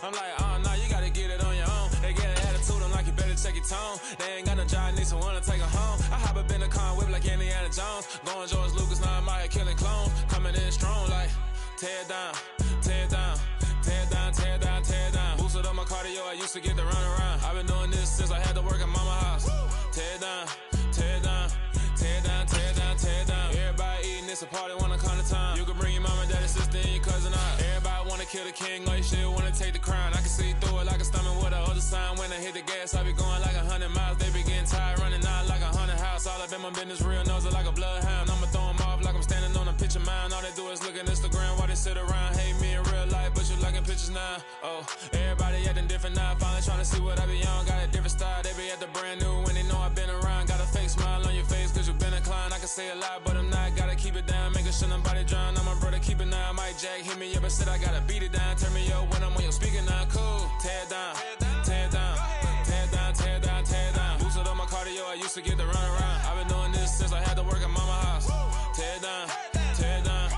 I'm like, oh, no, you gotta get it on your own. They get an attitude, I'm like, you better check your tone. They ain't got no job, need someone to take her home. I hop up in the car and whip like Indiana Jones. Going George Lucas, now I'm out here killing clones. Coming in strong like, tear it down, tear it down. Tear it down, tear it down, tear it down. Boosted up my cardio, I used to get to run around. I've been doing this since I had to work at mama house. Tear it down, tear it down, tear it down, tear it down, tear it down. Everybody eating, it's a party, wanna come to time. You can bring your mama, daddy, sister, and your cousin out. Everybody wanna kill the king, or you shit wanna take the crown. I can see through it like a stomach with a other sign. When I hit the gas, I be going like 100 miles. They be getting tired, running out like 100 house. All up in my business, real nose it like a bloodhound. I'ma throw 'em off like I'm standing on a picture mound. All they do is look at Instagram while they sit around. Hate me in real life, but you liking pictures now. Oh, everybody acting different now. Finally trying to see what I be on. Got a different style, they be at the brand new when they know I've been around. Got a fake smile on your face cause you been inclined. I can say a lot, but I'm not. Gotta keep it down, making sure nobody drown. I'm my brother, keep it now. Mike Jack hit me up and said I gotta beat it down. Turn me up when I'm on your speaker now. Cool, tear it down, tear it down, tear it down, tear it down, tear it down. Boosted up my cardio, I used to get to run around. I've been doing this since I had to work at mama house. Tear it down, tear it down,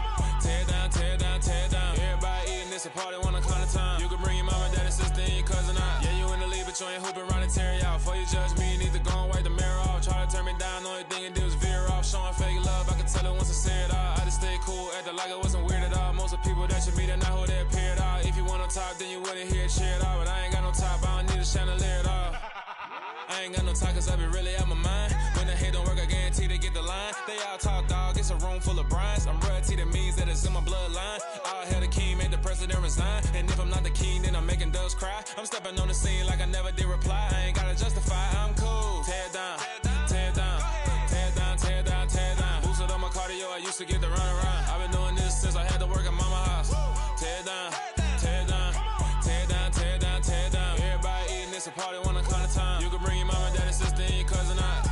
tear it down, tear it down, tear it down. Everybody eating, it's a party, wanna come to time. You can bring your mama, daddy, sister, and your cousin out. Yeah, you in the lead, but you ain't hooping around and tear you out. Before you judge me, you need to go and wipe the mirror off. Try to turn me down, only thing you did was veer off. Showing fake love, I can tell it once I see it all. I just stay cool, acting like it wasn't weird at all. Most of the people that you meet are not who they appear at all. If you want on top, then you wouldn't hear it cheer at all. But I ain't got no top, I don't need a chandelier at all. I ain't got no time cause I be really out my mind. When the hate don't work, I guarantee they get the line. They all talk dog, it's a room full of brinds. I'm royalty, that means that it's in my bloodline. All hell the king, made the president resign. And if I'm not the king, then I'm making doves cry. I'm stepping on the scene like I never did reply. I ain't gotta justify, I'm cool. Tear it down, tear it down, tear it down, tear it down, tear it down. Boosted up my cardio, I used to get to run around. I've been doing this since I had to work at mama house. Tear it down, tear it down, tear it down, tear it down, tear it down. Everybody eating, it's a party, wanna come to time. You can bring your mama, daddy, sister, and your cousin out.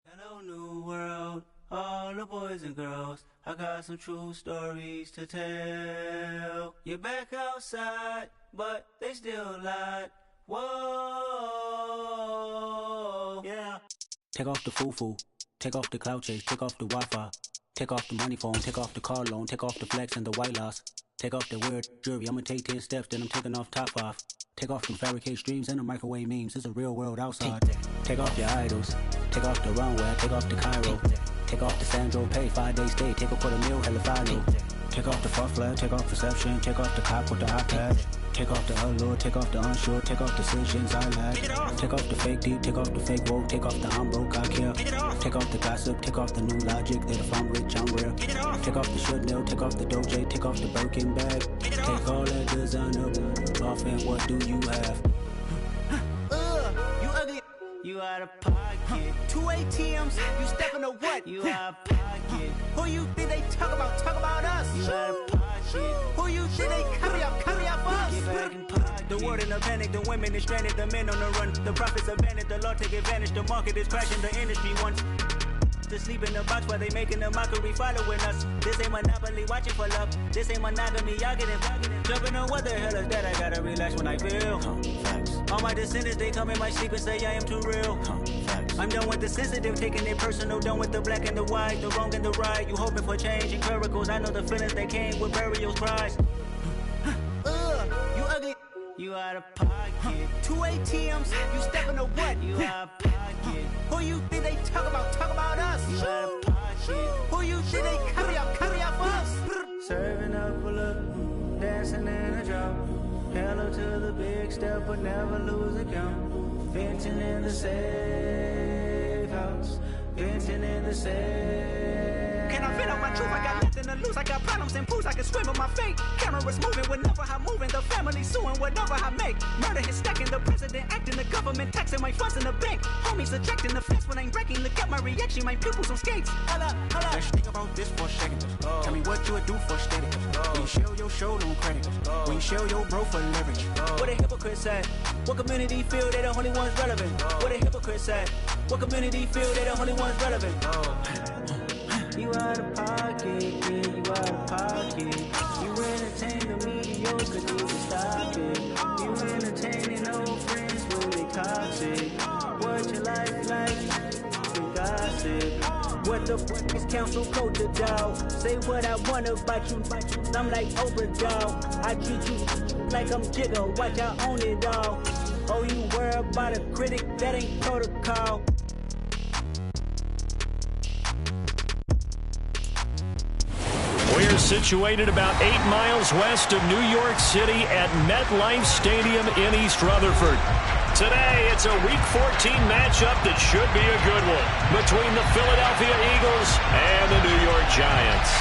Hello, new world, all the boys and girls. I got some true stories to tell. You're back outside, but they still lied. Whoa, yeah. Take off the foo-foo, take off the cloud chase, take off the Wi-Fi, take off the money phone, take off the car loan, take off the flex and the white loss. Take off the weird jewelry, I'ma take 10 steps, then I'm taking off top off. Take off them fabricate streams and the microwave memes, it's a real world outside. Take off your idols, take off the runway, take off the Cairo. Take off the Sandro pay, 5 days stay, take a quarter meal, hella follow. Take off the fuck flag, take off perception, take off the cop with the iPad. Take off the allure, take off the unsure, take off decisions I lack. Take off the fake deep, take off the fake woke, take off the I'm broke, I care. Take off the gossip, take off the new logic, that if I'm rich, I'm real. Take off the Chanel, take off the Doja, take off the Birkin bag. Take all that designer off and what do you have? You ugly, you out of pocket. 2 ATMs, you stepping to what? You out of pocket. Who you think they talk about? Talk about us. You out of pocket. Who you think they carry up for us? Get back in pocket. The world in a panic, the women is stranded, the men on the run. The profits abandoned, the law take advantage, the market is crashing, the industry wants to sleep in the box while they making a mockery following us. This ain't monopoly, watching for love. This ain't monogamy, y'all getting jumping on what the hell is that? I gotta relax when I feel. All my descendants, they come in my sleep and say I am too real. I'm done with the sensitive, taking it personal. Done with the black and the white, the wrong and the right. You hoping for change and miracles. I know the feelings that came with burial cries. You ugly, you out of pocket. 2 ATMs, you stepping to what? You out of pocket. Who you think they talk about? Talk about us. You out of pocket. Who you think they carry up for us? Serving up a look, dancing in a drop. Hello to the big Take step but never lose account. Venting in the safe house. Venting in the safe. Can I vent out my truth? I got nothing to lose. I got problems and pools. I can swim with my fate. Cameras moving whenever I'm moving. The family suing whatever I make. Murder is stacking. The president acting. The government taxing my funds in the bank. Homies ejecting the fence when I'm breaking. Look at my reaction. My pupils on skates. Hold up, hold up. Let's think about this for a second. Tell me what you would do for steady. When you show your show no credit. When you show your bro for leverage. What a hypocrite said. What community feel they the only ones relevant? What a hypocrite said. What community feel they the only ones relevant? You out of pocket, yeah, you out of pocket. You entertain the mediocre, need to stop it. You entertaining old friends when they toxic. What your life like? You gossip. What the fuck is council culture, dog? Say what I want about you, I'm like Oprah, dog. I treat you like I'm Jigga, watch I own it all. Oh, you worry about a critic, that ain't protocol. We're situated about 8 miles west of New York City at MetLife Stadium in East Rutherford. Today, it's a Week 14 matchup that should be a good one between the Philadelphia Eagles and the New York Giants.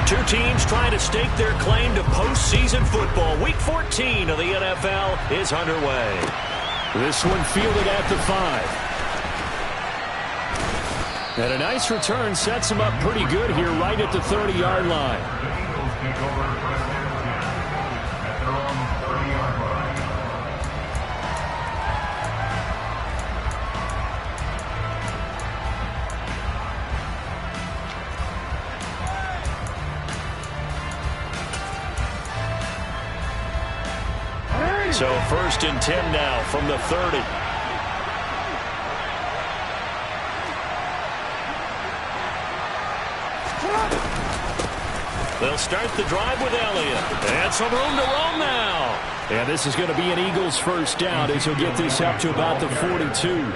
Two teams trying to stake their claim to postseason football. Week 14 of the NFL is underway. This one fielded at the 5. And a nice return sets him up pretty good here right at the 30-yard line. So 1st and 10 now from the 30. They'll start the drive with Elliott. And some room to roam now. And this is going to be an Eagles first down as he'll get this up to about the 42.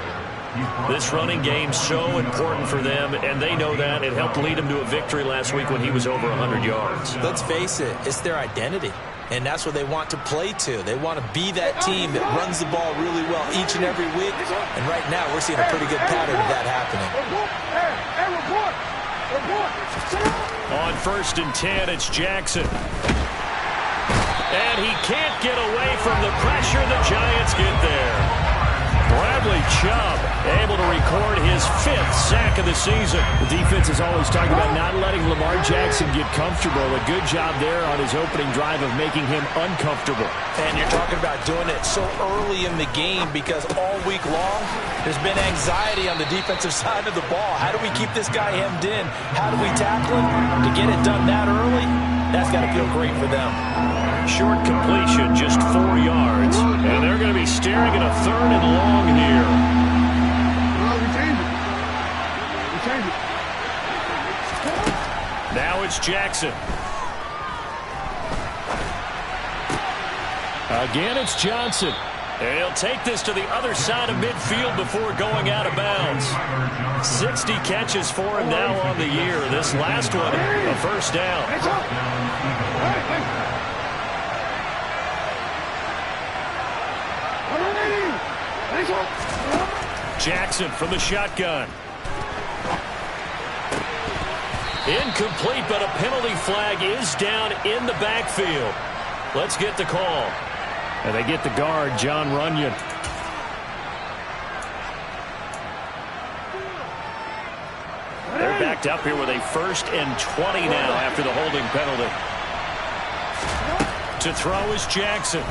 This running game's so important for them, and they know that. It helped lead them to a victory last week when he was over 100 yards. Let's face it, it's their identity. And that's what they want to play to. They want to be that team that runs the ball really well each and every week. And right now, we're seeing a pretty good pattern of that happening. On 1st and 10, it's Jackson. And he can't get away from the pressure. The Giants get there. Bradley Chubb able to record his 5th sack of the season. The defense is always talking about not letting Lamar Jackson get comfortable. A good job there on his opening drive of making him uncomfortable. And you're talking about doing it so early in the game because all week long, there's been anxiety on the defensive side of the ball. How do we keep this guy hemmed in? How do we tackle him? To get it done that early, that's got to feel great for them. Short completion, just 4 yards. And they're going to be staring at a 3rd and long here. Now it's Jackson. Again, it's Johnson. And he'll take this to the other side of midfield before going out of bounds. 60 catches for him now on the year. This last one, a first down. Jackson from the shotgun. Incomplete, but a penalty flag is down in the backfield. Let's get the call. And they get the guard, John Runyon. They're backed up here with a 1st and 20 now after the holding penalty. To throw is Jackson.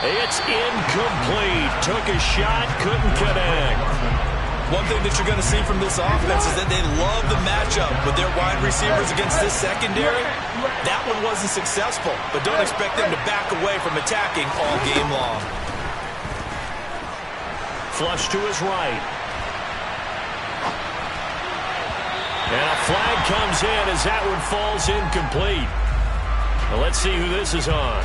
It's incomplete. Took a shot, couldn't connect. One thing that you're going to see from this offense is that they love the matchup with their wide receivers against this secondary. That one wasn't successful, but don't expect them to back away from attacking all game long. flush to his right. And a flag comes in as that one falls incomplete. Now let's see who this is on.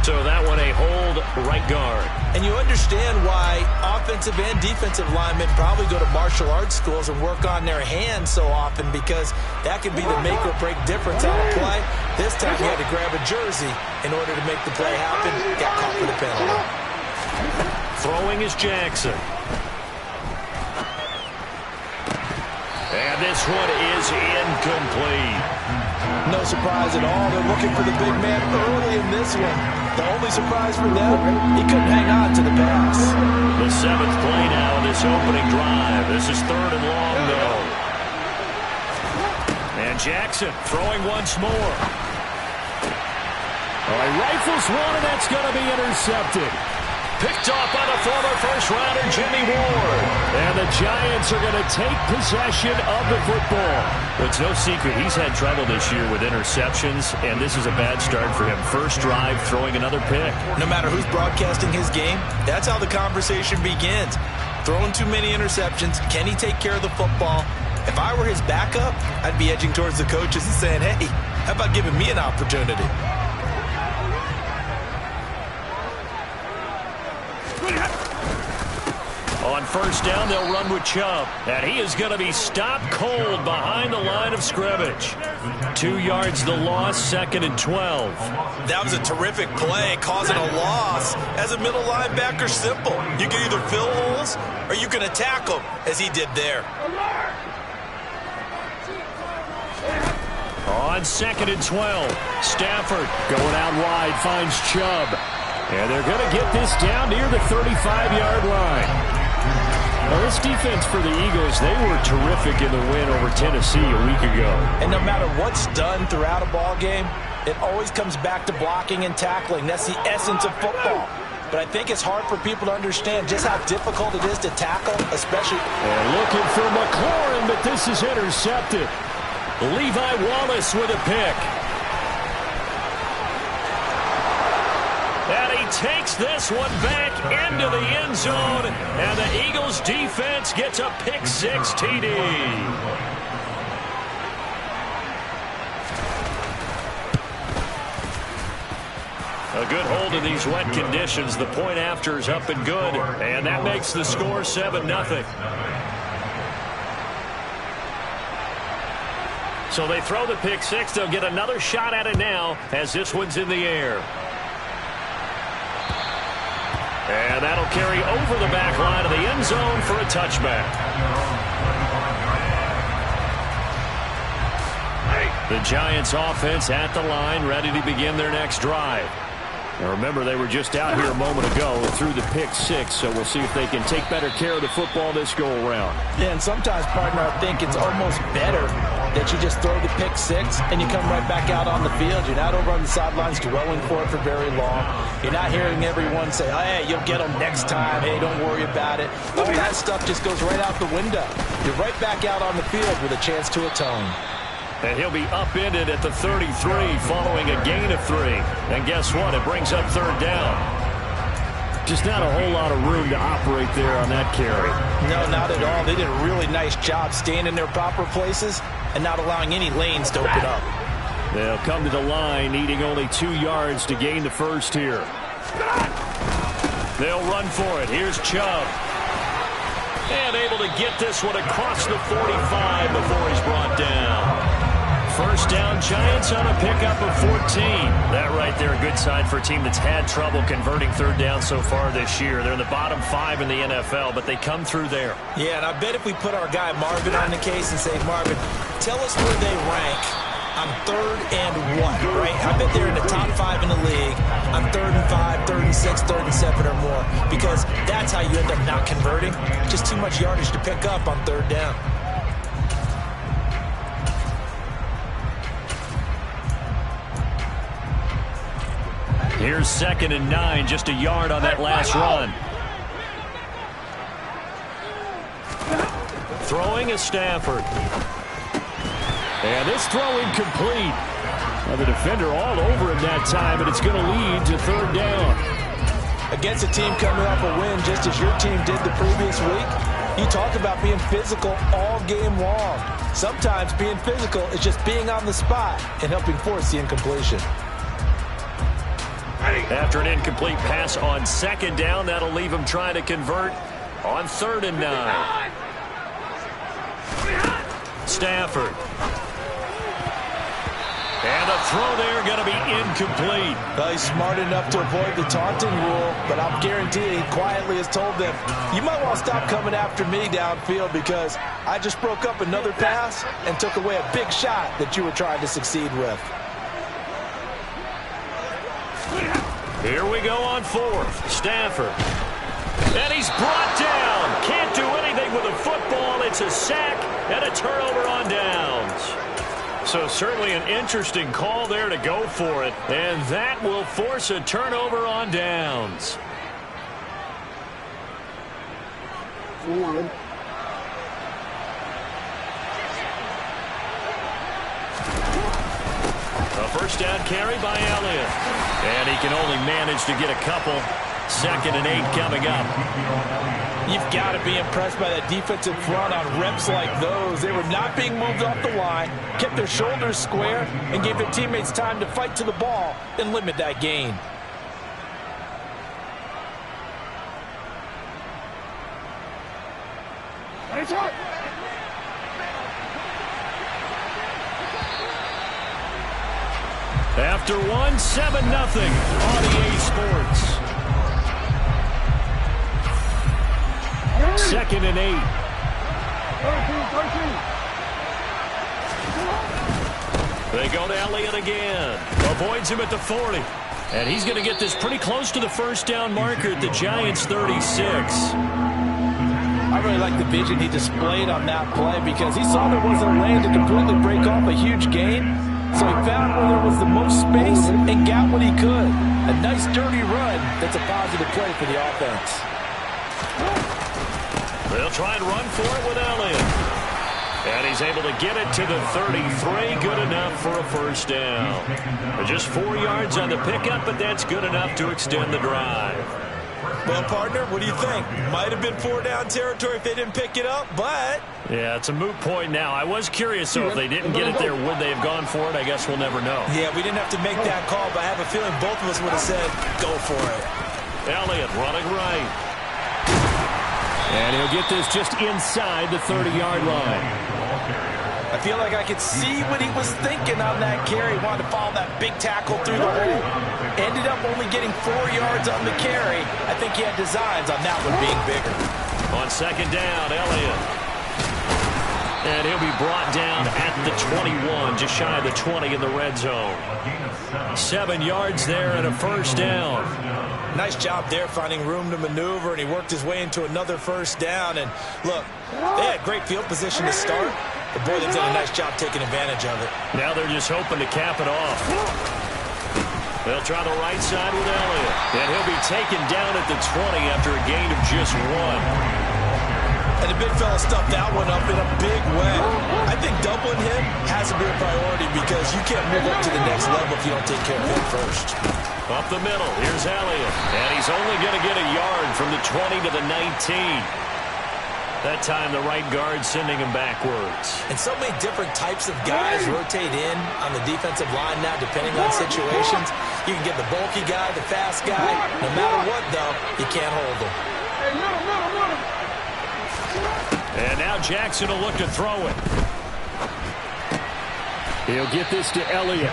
So that one a hold right guard. And you understand why offensive and defensive linemen probably go to martial arts schools and work on their hands so often, because that can be the make or break difference on a play. This time he had to grab a jersey in order to make the play happen. Got caught for the penalty. Throwing is Jackson. And this one is incomplete. No surprise at all. They're looking for the big man early in this one. The only surprise for them, he couldn't hang on to the pass. The 7th play now in this opening drive. This is 3rd and long, though. And Jackson throwing once more. All right, rifles one, and that's going to be intercepted. Picked off by the former first-rounder Jimmy Ward. And the Giants are going to take possession of the football. Well, it's no secret he's had trouble this year with interceptions, and this is a bad start for him. First drive, throwing another pick. No matter who's broadcasting his game, that's how the conversation begins. Throwing too many interceptions. Can he take care of the football? If I were his backup, I'd be edging towards the coaches and saying, hey, how about giving me an opportunity? On first down, they'll run with Chubb. And he is going to be stopped cold behind the line of scrimmage. 2 yards the loss, 2nd and 12. That was a terrific play, causing a loss. As a middle linebacker, simple. You can either fill holes or you can attack them, as he did there. On 2nd and 12, Stafford going out wide, finds Chubb. And they're going to get this down near the 35-yard line. Well, this defense for the Eagles, they were terrific in the win over Tennessee a week ago. And no matter what's done throughout a ball game, it always comes back to blocking and tackling. That's the essence of football. But I think it's hard for people to understand just how difficult it is to tackle, especially. And looking for McLaurin, but this is intercepted. Levi Wallace with a pick. And he takes this one back into the end zone, and the Eagles defense gets a pick-6 TD. A good hold in these wet conditions. The point after is up and good, and that makes the score 7-0. So they throw the pick-6. They'll get another shot at it now as this one's in the air. And that'll carry over the back line of the end zone for a touchback. The Giants offense at the line, ready to begin their next drive. Now remember, they were just out here a moment ago through the pick-6, so we'll see if they can take better care of the football this go-around. Yeah, and sometimes, partner, I think it's almost better that you just throw the pick-6 and you come right back out on the field. You're not over on the sidelines dwelling for it for very long. You're not hearing everyone say, oh, hey, you'll get them next time. Hey, don't worry about it. All that stuff just goes right out the window. You're right back out on the field with a chance to atone. And he'll be upended at the 33 following a gain of 3. And guess what? It brings up 3rd down. Just not a whole lot of room to operate there on that carry. No, not at all. They did a really nice job staying in their proper places and not allowing any lanes to open up. They'll come to the line needing only 2 yards to gain the first here. They'll run for it. Here's Chubb. And able to get this one across the 45 before he's brought down. First down, Giants on a pickup of 14. That right there, a good sign for a team that's had trouble converting 3rd down so far this year. They're in the bottom 5 in the NFL, but they come through there. Yeah, and I bet if we put our guy Marvin on the case and say, Marvin, tell us where they rank on 3rd and 1, right? I bet they're in the top 5 in the league on 3rd and 5, 3rd and 6, 3rd and 7 or more, because that's how you end up not converting. Just too much yardage to pick up on 3rd down. Here's 2nd and 9, just a yard on that last run. Throwing is Stafford. And this throw incomplete. Now the defender all over him that time, and it's going to lead to 3rd down. against a team coming off a win just as your team did the previous week. You talk about being physical all game long. Sometimes being physical is just being on the spot and helping force the incompletion. After an incomplete pass on second down, that'll leave him trying to convert on 3rd and 9. Stafford. And the throw there going to be incomplete. Well, he's smart enough to avoid the taunting rule, but I'll guarantee he quietly has told them, you might want to stop coming after me downfield because I just broke up another pass and took away a big shot that you were trying to succeed with. Here we go on 4th. Stafford. And he's brought down. Can't do anything with the football. It's a sack and a turnover on downs. So certainly an interesting call there to go for it. And that will force a turnover on downs. A first down carry by Elliott. And he can only manage to get a couple. 2nd and 8 coming up. You've got to be impressed by that defensive front on reps like those. They were not being moved off the line, kept their shoulders square, and gave their teammates time to fight to the ball and limit that gain. After 1, 7-0 on EA Sports. 2nd and 8. They go to Elliott again. Avoids him at the 40. And he's going to get this pretty close to the first down marker at the Giants' 36. I really like the vision he displayed on that play because he saw there wasn't a lane to completely break off a huge gain. So he found where there was the most space and got what he could. A nice dirty run that's a positive play for the offense. They'll try and run for it with Elliott. And he's able to get it to the 33. Good enough for a first down. Just 4 yards on the pickup, but that's good enough to extend the drive. Well, partner, what do you think? Might have been 4-down territory if they didn't pick it up, but... Yeah, it's a moot point now. I was curious, so if they didn't get it there, would they have gone for it? I guess we'll never know. Yeah, we didn't have to make that call, but I have a feeling both of us would have said, go for it. Elliott running right. And he'll get this just inside the 30-yard line. I feel like I could see what he was thinking on that carry. Wanted to follow that big tackle through the hole. Ended up only getting 4 yards on the carry. I think he had designs on that one being bigger. On 2nd down, Elliott. And he'll be brought down at the 21, just shy of the 20 in the red zone. 7 yards there and a first down. Nice job there finding room to maneuver, and he worked his way into another first down. And look, they had great field position to start, but boy, they've done a nice job taking advantage of it. Now they're just hoping to cap it off. They'll try the right side with Elliott. And he'll be taken down at the 20 after a gain of just 1. And the big fella stuffed that one up in a big way. I think doubling him has to be a priority because you can't move up to the next level if you don't take care of him first. Up the middle, here's Elliott. And he's only going to get a yard from the 20 to the 19. That time the right guard sending him backwards. And so many different types of guys rotate in on the defensive line now depending on situations. You can get the bulky guy, the fast guy. No matter what, though, you can't hold him. And now Jackson will look to throw it. He'll get this to Elliott.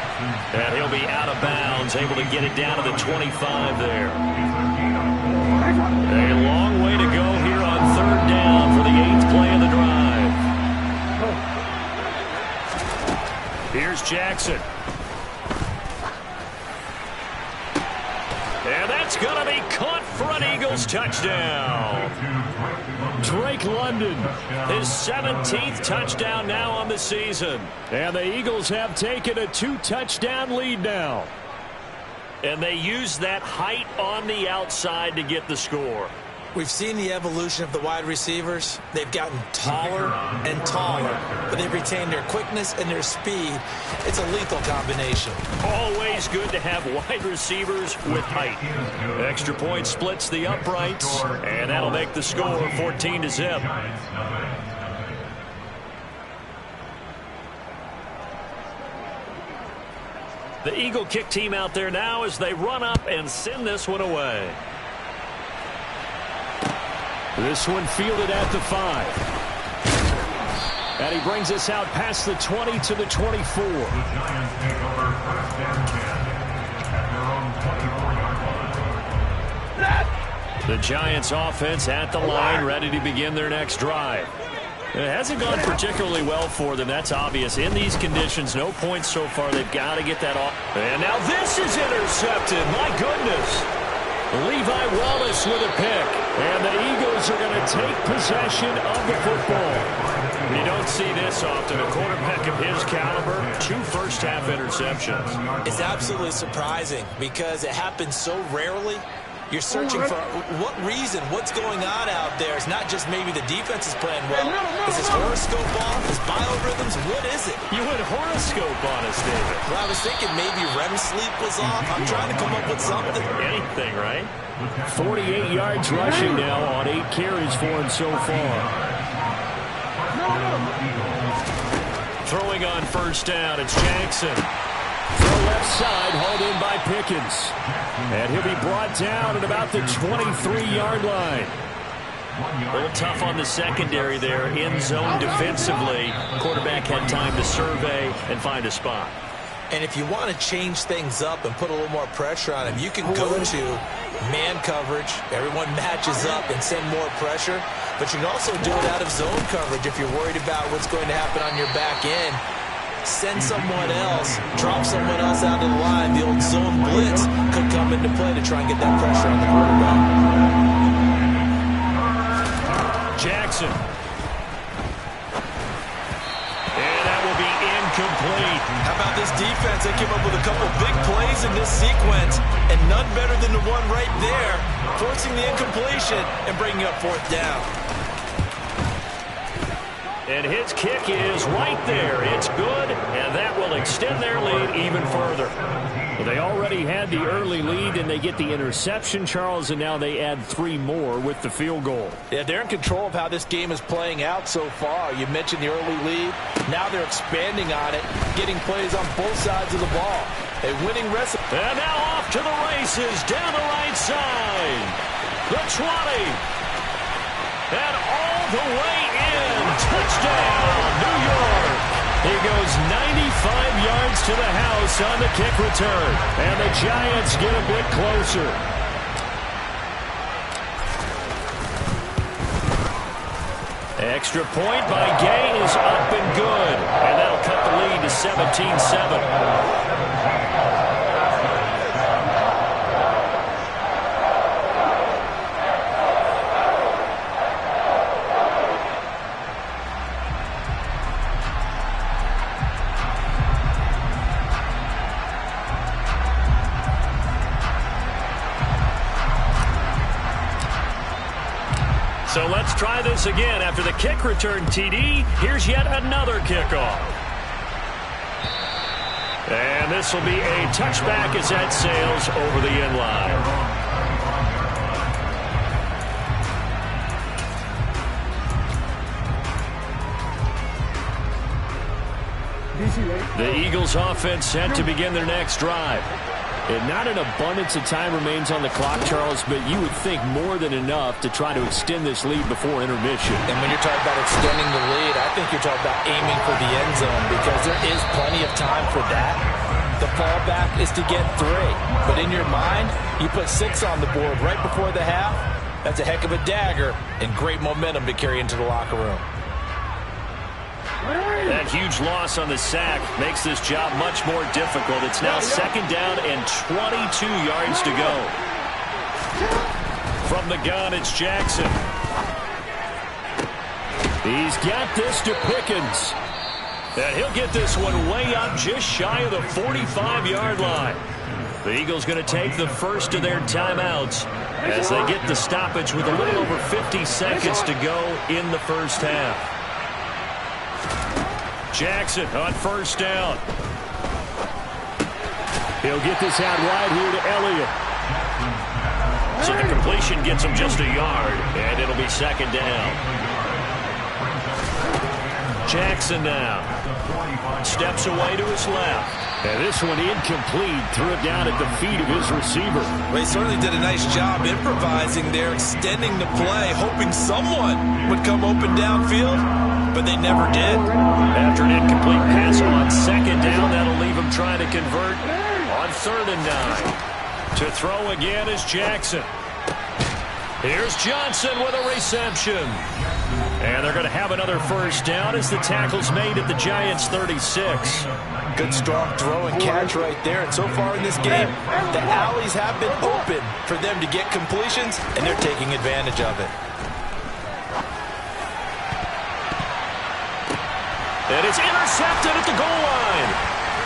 And he'll be out of bounds, able to get it down to the 25 there. A long way to go here on 3rd down for the 8th play of the drive. Here's Jackson. And that's going to be caught for an Eagles touchdown. Drake London, his 17th touchdown now on the season. And the Eagles have taken a 2-touchdown lead now. And they use that height on the outside to get the score. We've seen the evolution of the wide receivers. They've gotten taller and taller, but they've retained their quickness and their speed. It's a lethal combination. Always good to have wide receivers with height. Extra point splits the uprights, and that'll make the score 14-0. The Eagle kick team out there now as they run up and send this one away. This one fielded at the 5. And he brings us out past the 20 to the 24. The Giants take over first and 10 at their own 24-yard line. The Giants offense at the line, ready to begin their next drive. It hasn't gone particularly well for them. That's obvious. In these conditions, no points so far. They've got to get that off. And now this is intercepted. My goodness. Levi Wallace with a pick. And the Eagles are going to take possession of the football. You don't see this often. A quarterback of his caliber, 2 first-half interceptions. It's absolutely surprising because it happens so rarely. You're searching for what reason, what's going on out there. It's not just maybe the defense is playing well. Is this horoscope off? Is biorhythms? What is it? You went horoscope on us, David. Well, I was thinking maybe REM sleep was off. I'm trying to come up with something. Anything, right? 48 yards rushing now on 8 carries for him so far. Throwing on first down, it's Jackson. Throw left side, hauled in by Pickens. And he'll be brought down at about the 23-yard line. A little tough on the secondary there, in zone defensively. Quarterback had time to survey and find a spot. And if you want to change things up and put a little more pressure on him, you can go to man coverage. Everyone matches up and send more pressure. But you can also do it out of zone coverage if you're worried about what's going to happen on your back end. Send someone else, drop someone else out of the line. The old zone blitz could come into play to try and get that pressure on the quarterback. Jackson. And that will be incomplete. How about this defense? They came up with a couple big plays in this sequence, and none better than the one right there, forcing the incompletion and bringing up 4th down. And his kick is right there. It's good, and that will extend their lead even further. Well, they already had the early lead, and they get the interception, Charles, and now they add 3 more with the field goal. Yeah, they're in control of how this game is playing out so far. You mentioned the early lead. Now they're expanding on it, getting plays on both sides of the ball. A winning recipe. And now off to the races, down the right side. The 20. And all the way in. Touchdown, New York. He goes 95 yards to the house on the kick return. And the Giants get a bit closer. Extra point by Gay is up and good. And that'll cut the lead to 17-7. So let's try this again. After the kick return, TD, here's yet another kickoff. And this will be a touchback as that sails over the end line. The Eagles offense set to begin their next drive. And not an abundance of time remains on the clock, Charles, but you would think more than enough to try to extend this lead before intermission. And when you're talking about extending the lead, I think you're talking about aiming for the end zone because there is plenty of time for that. The fallback is to get 3. But in your mind, you put 6 on the board right before the half. That's a heck of a dagger and great momentum to carry into the locker room. That huge loss on the sack makes this job much more difficult. It's now 2nd down and 22 yards to go. From the gun, it's Jackson. He's got this to Pickens. And he'll get this one way up just shy of the 45-yard line. The Eagles going to take the first of their timeouts as they get the stoppage with a little over 50 seconds to go in the first half. Jackson on first down. He'll get this out wide here to Elliott. So the completion gets him just a yard, and it'll be second down. Jackson now steps away to his left. And this one incomplete. Threw it down at the feet of his receiver. Well, he certainly did a nice job improvising there, extending the play, hoping someone would come open downfield, but they never did. After an incomplete pass on second down, that'll leave him trying to convert on 3rd and 9. To throw again is Jackson. Here's Johnson with a reception. And they're going to have another first down as the tackle's made at the Giants' 36. Good strong throw and catch right there. And so far in this game, the alleys have been open for them to get completions, and they're taking advantage of it. And it's intercepted at the goal line.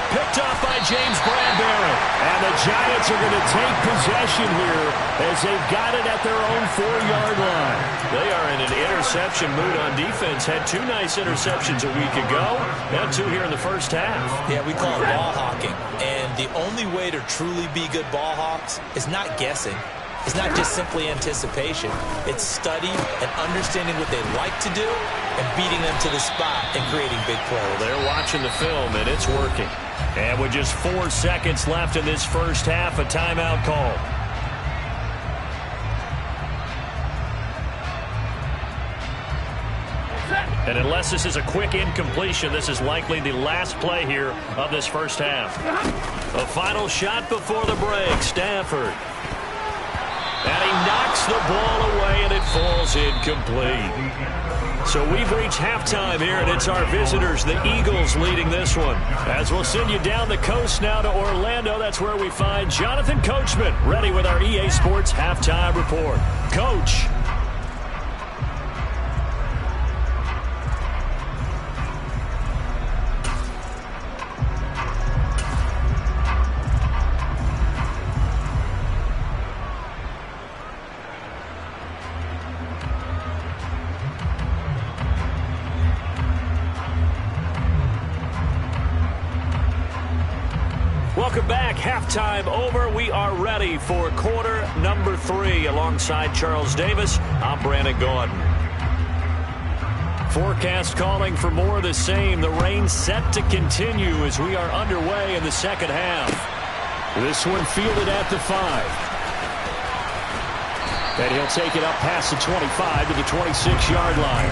Picked off by James Bradbury. And the Giants are going to take possession here as they've got it at their own 4-yard line. They are in an interception mood on defense. Had 2 nice interceptions a week ago. Now 2 here in the first half. Yeah, we call it ball hawking. And the only way to truly be good ball hawks is not guessing. It's not just simply anticipation. It's study and understanding what they like to do and beating them to the spot and creating big plays. Well, they're watching the film, and it's working. And with just 4 seconds left in this first half, a timeout call. And unless this is a quick incompletion, this is likely the last play here of this first half. A final shot before the break. Stafford. And he knocks the ball away, and it falls incomplete. So we've reached halftime here, and it's our visitors, the Eagles, leading this one. As we'll send you down the coast now to Orlando, that's where we find Jonathan Coachman, ready with our EA Sports Halftime Report. Coach. Welcome back. Halftime over. We are ready for quarter number 3. Alongside Charles Davis, I'm Brandon Gordon. Forecast calling for more of the same. The rain set to continue as we are underway in the second half. This one fielded at the 5. And he'll take it up past the 25 to the 26-yard line.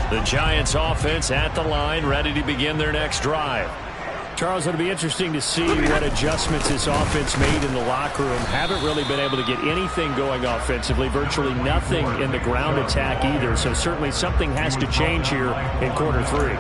The Giants offense at the line, ready to begin their next drive. Charles, it'll be interesting to see what adjustments this offense made in the locker room. Haven't really been able to get anything going offensively, virtually nothing in the ground attack either. So certainly something has to change here in quarter 3.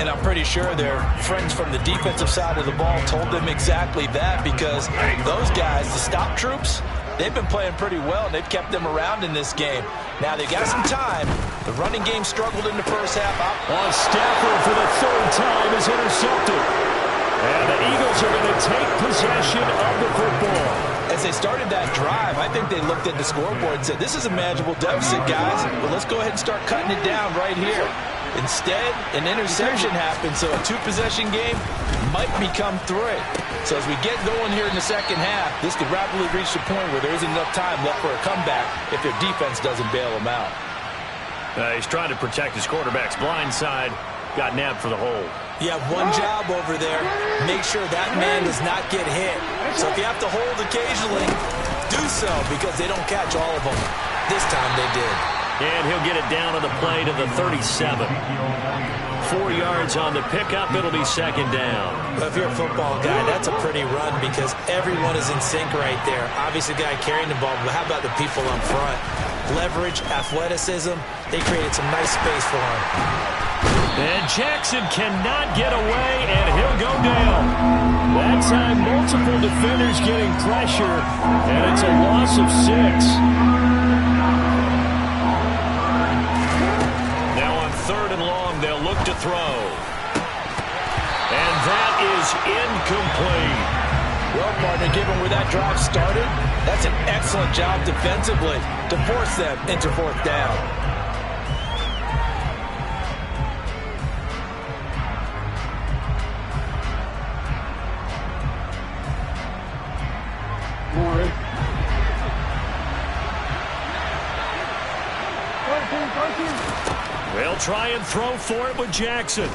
And I'm pretty sure their friends from the defensive side of the ball told them exactly that, because those guys, the stop troops, they've been playing pretty well, and they've kept them around in this game. Now they've got some time. The running game struggled in the first half. On Stafford for the 3rd time is intercepted. And the Eagles are going to take possession of the football. As they started that drive, I think they looked at the scoreboard and said, this is a manageable deficit, guys, but let's go ahead and start cutting it down right here. Instead, an interception happened, so a 2-possession game might become 3. So as we get going here in the second half, this could rapidly reach the point where there isn't enough time left for a comeback if their defense doesn't bail them out. He's trying to protect his quarterback's blind side. Got nabbed for the hold. You have one job over there. Make sure that man does not get hit. So if you have to hold occasionally, do so, because they don't catch all of them. This time they did. And he'll get it down on the play to the 37. 4 yards on the pickup. It'll be second down. Well, if you're a football guy, that's a pretty run because everyone is in sync right there. Obviously, the guy carrying the ball, but how about the people up front? Leverage, athleticism. They created some nice space for him. And Jackson cannot get away, and he'll go down. That time, multiple defenders getting pressure, and it's a loss of 6. Now on 3rd and long, they'll look to throw. And that is incomplete. Well, partner, given where that drive started, that's an excellent job defensively to force them into fourth down. They'll try and throw for it with Jackson.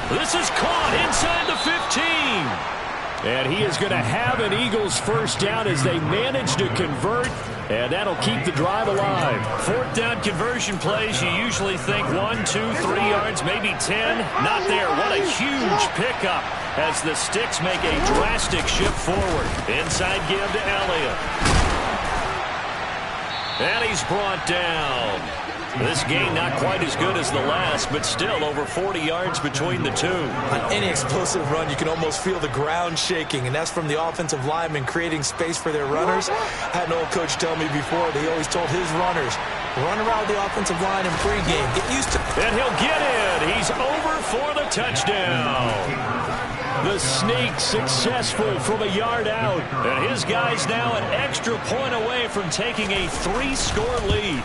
This is caught inside the 15. And he is going to have an Eagles first down as they manage to convert, and that'll keep the drive alive. Fourth down conversion plays, you usually think 1, 2, 3 yards, maybe 10. Not there. What a huge pickup as the Sticks make a drastic shift forward. Inside give to Elliott. And he's brought down. This game not quite as good as the last, but still over 40 yards between the two. On any explosive run, you can almost feel the ground shaking, and that's from the offensive linemen creating space for their runners. I had an old coach tell me before, he always told his runners, run around the offensive line in pregame. Get used to it. And he'll get it. He's over for the touchdown. The sneak successful from a yard out. And his guy's now an extra point away from taking a 3-score lead.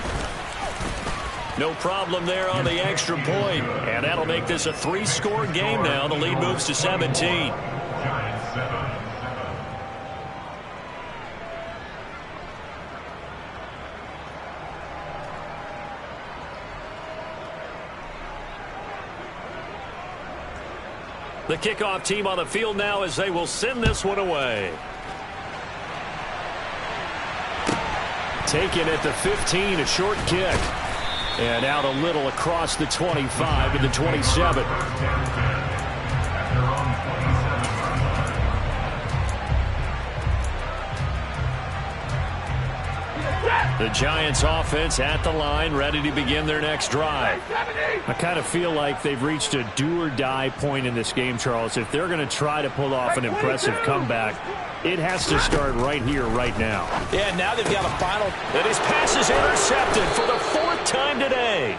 No problem there on the extra point. And that'll make this a 3-score game now. The lead moves to 17. The kickoff team on the field now as they will send this one away. Taken at the 15, a short kick. And out a little across the 25 to the 27. The Giants offense at the line, ready to begin their next drive. I kind of feel like they've reached a do-or-die point in this game, Charles. If they're going to try to pull off an impressive comeback, it has to start right here, right now. Yeah, now they've got a final. And his pass is intercepted for the 4th time today.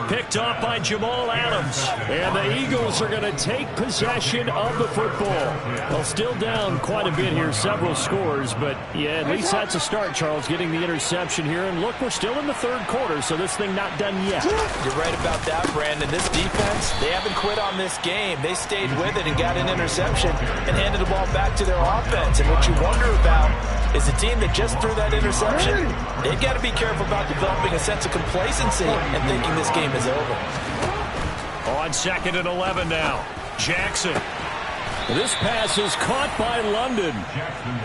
Picked off by Jamal Adams. And the Eagles are going to take possession of the football. Well, still down quite a bit here, several scores. But, yeah, at least that's a start, Charles, getting the interception here. And, look, we're still in the 3rd quarter, so this thing not done yet. You're right about that, Brandon. This defense, they haven't quit on this game. They stayed with it and got an interception and handed the ball back to their offense. And what you wonder about is a team that just threw that interception, they've got to be careful about developing a sense of complacency and thinking this game is over. On 2nd and 11 now. Jackson. This pass is caught by London.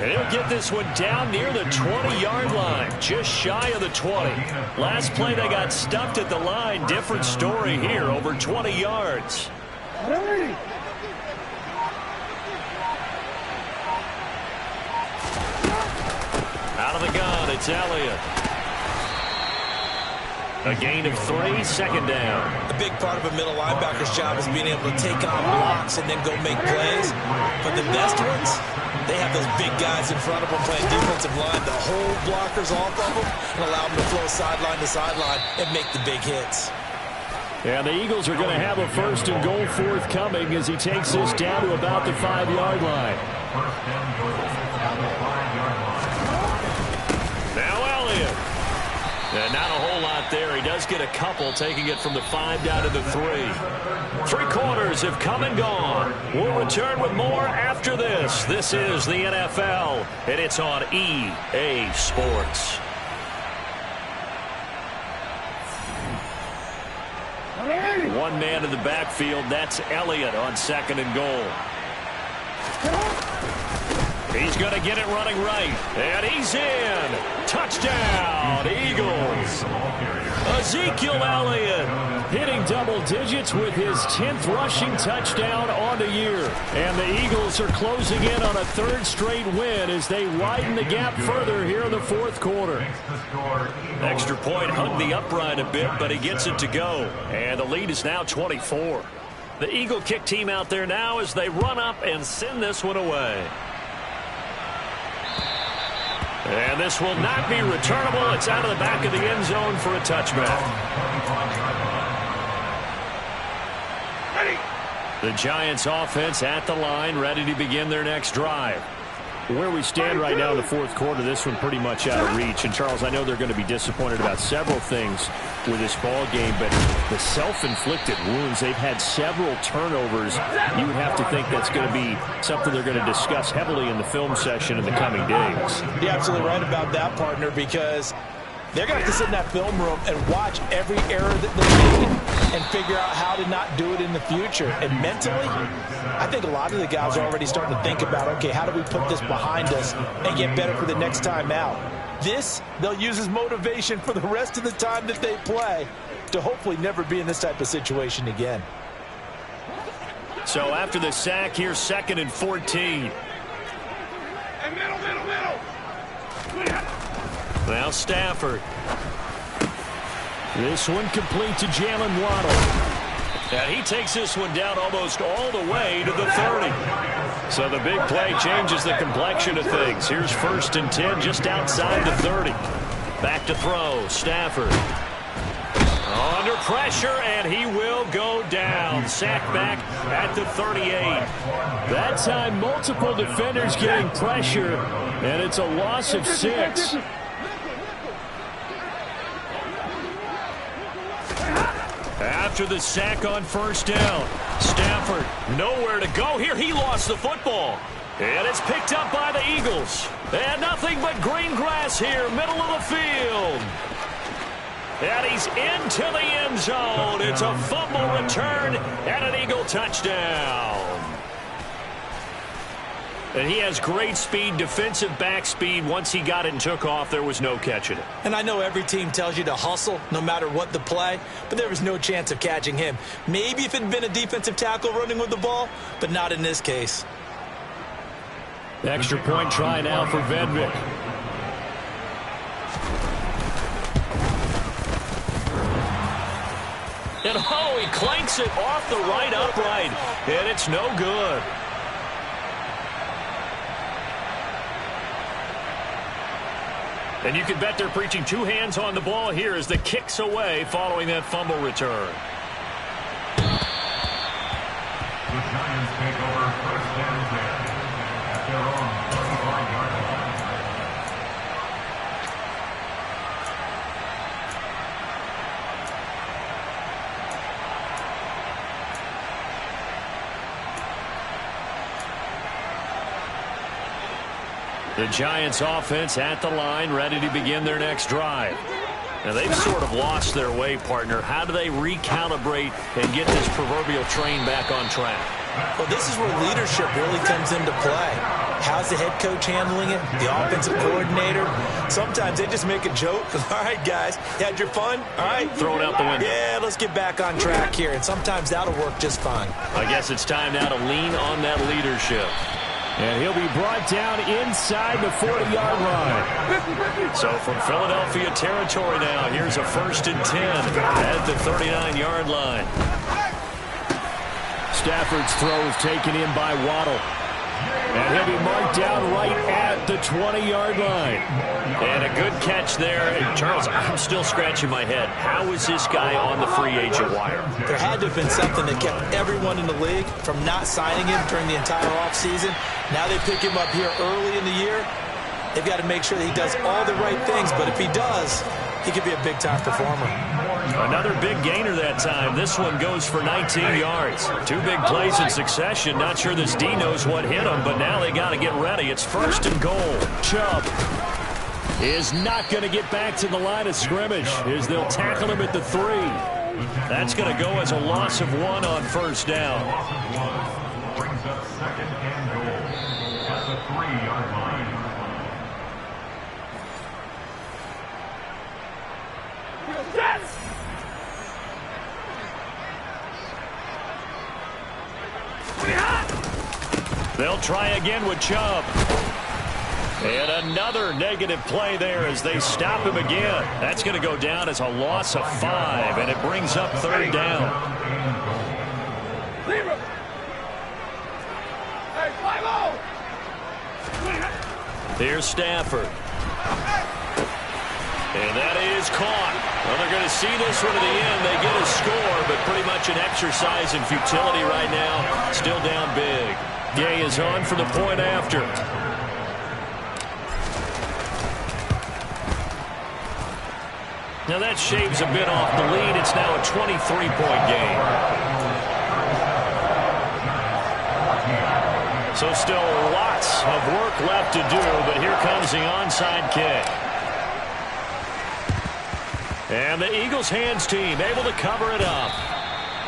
And he'll get this one down near the 20-yard line, just shy of the 20. Last play they got stuffed at the line. Different story here, over 20 yards. Out of the gun, it's Elliott. A gain of 3, 2nd down. A big part of a middle linebacker's job is being able to take on blocks and then go make plays. But the best ones, they have those big guys in front of them playing defensive line to hold blockers off of them and allow them to flow sideline to sideline and make the big hits. And the Eagles are going to have a 1st and goal forthcoming as he takes this down to about the 5-yard line. Now Elliott. And not a whole lot there. He does get a couple, taking it from the 5 down to the 3. 3 quarters have come and gone. We'll return with more after this. This is the NFL, and it's on EA Sports. One man in the backfield. That's Elliott on 2nd and goal. He's going to get it running right. And he's in. Touchdown, Eagles. Ezekiel Elliott hitting double digits with his 10th rushing touchdown on the year. And the Eagles are closing in on a 3rd straight win as they widen the gap further here in the 4th quarter. Extra point hugged the upright a bit, but he gets it to go. And the lead is now 24. The Eagle kick team out there now as they run up and send this one away. And this will not be returnable. It's out of the back of the end zone for a touchback. The Giants offense at the line, ready to begin their next drive. Where we stand right now in the fourth quarter, this one pretty much out of reach. And, Charles, I know they're going to be disappointed about several things with this ball game, but the self-inflicted wounds, they've had several turnovers. You would have to think that's going to be something they're going to discuss heavily in the film session in the coming days. You're absolutely right about that, partner, because they're going to have to sit in that film room and watch every error that they made and figure out how to not do it in the future. And mentally, I think a lot of the guys are already starting to think about, okay, how do we put this behind us and get better for the next time out? This, they'll use as motivation for the rest of the time that they play to hopefully never be in this type of situation again. So after the sack, here's 2nd and 14. Now Stafford. This one complete to Jalen Waddle. And he takes this one down almost all the way to the 30. So the big play changes the complexion of things. Here's 1st and 10 just outside the 30. Back to throw. Stafford. Under pressure, and he will go down. Sack back at the 38. That time, multiple defenders getting pressure, and it's a loss of 6. After the sack on 1st down, Stafford nowhere to go here. He lost the football. And it's picked up by the Eagles. And nothing but green grass here, middle of the field. And he's into the end zone. It's a fumble return and an Eagle touchdown. And he has great speed, defensive back speed. Once he got it and took off, there was no catching it. And I know every team tells you to hustle no matter what the play, but there was no chance of catching him. Maybe if it had been a defensive tackle running with the ball, but not in this case. Extra point try now for Vedvik. And oh, he clanks it off the right upright, and it's no good. And you can bet they're preaching 2 hands on the ball here as the kick's away following that fumble return. The Giants take over 1st and 10 at their own 35-yard line. The Giants offense at the line, ready to begin their next drive. Now, they've sort of lost their way, partner. How do they recalibrate and get this proverbial train back on track? Well, this is where leadership really comes into play. How's the head coach handling it? The offensive coordinator? Sometimes they just make a joke. All right, guys, you had your fun? All right. Throw it out the window. Yeah, let's get back on track here. And sometimes that'll work just fine. I guess it's time now to lean on that leadership. And he'll be brought down inside the 40-yard line. So from Philadelphia territory now, here's a 1st and 10 at the 39-yard line. Stafford's throw is taken in by Waddle. And he'll be marked down right at the 20-yard line. And a good catch there. And Charles, I'm still scratching my head. How is this guy on the free agent wire? There had to have been something that kept everyone in the league from not signing him during the entire offseason. Now they pick him up here early in the year. They've got to make sure that he does all the right things. But if he does, he could be a big-time performer. Another big gainer that time. This one goes for 19 yards. 2 big plays in succession. Not sure this D knows what hit him, but now they got to get ready. It's 1st and goal. Chubb is not going to get back to the line of scrimmage as they'll tackle him at the 3. That's going to go as a loss of 1 on 1st down. Brings up 2nd and goal at the 3-yard line. They'll try again with Chubb. And another negative play there as they stop him again. That's going to go down as a loss of 5, and it brings up 3rd down. Here's Stafford. And that is caught. Well, they're going to see this one to the end. They get a score, but pretty much an exercise in futility right now. Still down big. Gay is on for the point after. Now that shaves a bit off the lead. It's now a 23-point game. So still lots of work left to do, but here comes the onside kick. And the Eagles hands team able to cover it up.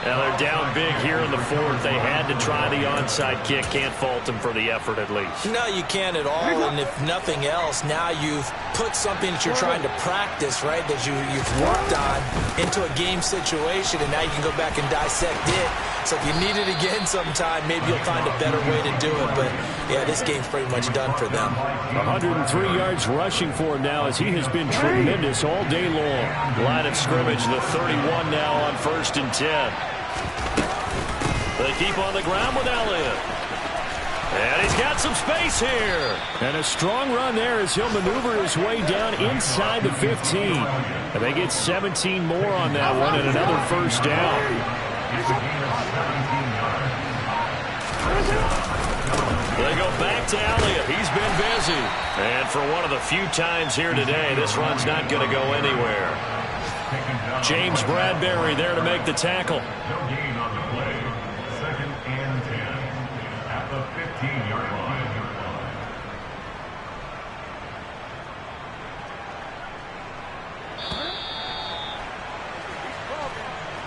Now they're down big here in the fourth. They had to try the onside kick. Can't fault them for the effort at least. No, you can't at all. And if nothing else, now you've put something that you're trying to practice, right, that you've worked on into a game situation, and now you can go back and dissect it. So if you need it again sometime, maybe you'll find a better way to do it. But, yeah, this game's pretty much done for them. 103 yards rushing for him now as he has been tremendous all day long. Line of scrimmage, the 31 now on 1st and 10. They keep on the ground with Elliott. And he's got some space here. And a strong run there as he'll maneuver his way down inside the 15. And they get 17 more on that one and another first down. They go back to Elliott. He's been busy. And for one of the few times here today, this run's not going to go anywhere. James Bradbury there to make the tackle. No gain on the play. 2nd and 10 at the 15-yard line.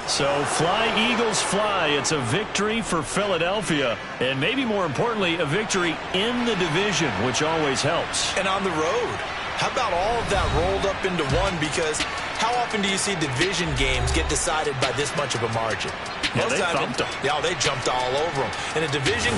So fly, Eagles, fly. It's a victory for Philadelphia. And maybe more importantly, a victory in the division, which always helps. And on the road. How about all of that rolled up into one? Because how often do you see division games get decided by this much of a margin? Yeah, they thumped them. Yeah, they jumped all over them. In a division